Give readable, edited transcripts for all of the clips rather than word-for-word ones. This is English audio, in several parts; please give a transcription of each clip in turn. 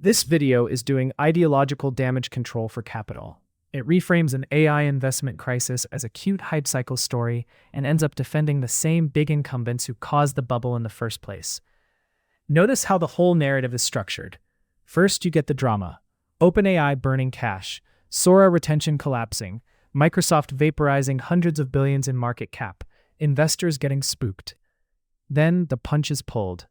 This video is doing ideological damage control for capital. It reframes an AI investment crisis as a cute hype cycle story and ends up defending the same big incumbents who caused the bubble in the first place. Notice how the whole narrative is structured. First, you get the drama. OpenAI burning cash, Sora retention collapsing, Microsoft vaporizing hundreds of billions in market cap, investors getting spooked. Then the punch is pulled.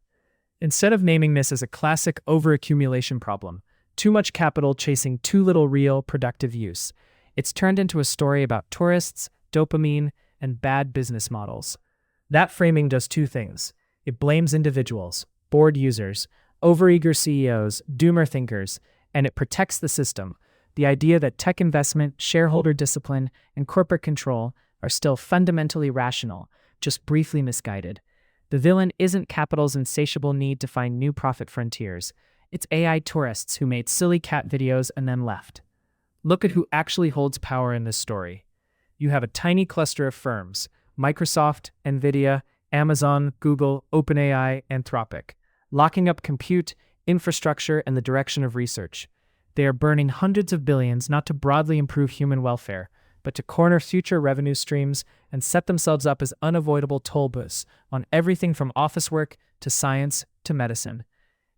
Instead of naming this as a classic overaccumulation problem, too much capital chasing too little real, productive use, it's turned into a story about tourists, dopamine, and bad business models. That framing does two things. It blames individuals, bored users, overeager CEOs, doomer thinkers, and it protects the system, the idea that tech investment, shareholder discipline, and corporate control are still fundamentally rational, just briefly misguided. The villain isn't capital's insatiable need to find new profit frontiers. It's AI tourists who made silly cat videos and then left. Look at who actually holds power in this story. You have a tiny cluster of firms: Microsoft, Nvidia, Amazon, Google, OpenAI, Anthropic, locking up compute, infrastructure, and the direction of research. They are burning hundreds of billions not to broadly improve human welfare, but to corner future revenue streams and set themselves up as unavoidable toll booths on everything from office work to science to medicine.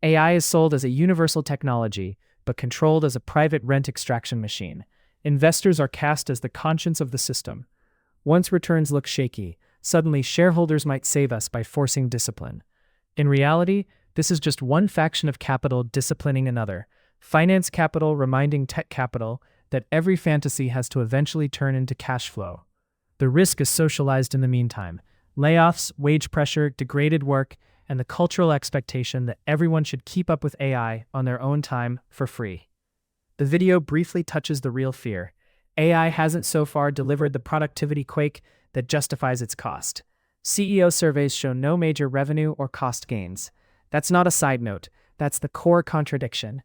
AI is sold as a universal technology, but controlled as a private rent extraction machine. Investors are cast as the conscience of the system. Once returns look shaky, suddenly shareholders might save us by forcing discipline. In reality, this is just one faction of capital disciplining another. Finance capital reminding tech capital that every fantasy has to eventually turn into cash flow. The risk is socialized in the meantime. Layoffs, wage pressure, degraded work, and the cultural expectation that everyone should keep up with AI on their own time for free. The video briefly touches the real fear. AI hasn't so far delivered the productivity quake that justifies its cost. CEO surveys show no major revenue or cost gains. That's not a side note, that's the core contradiction.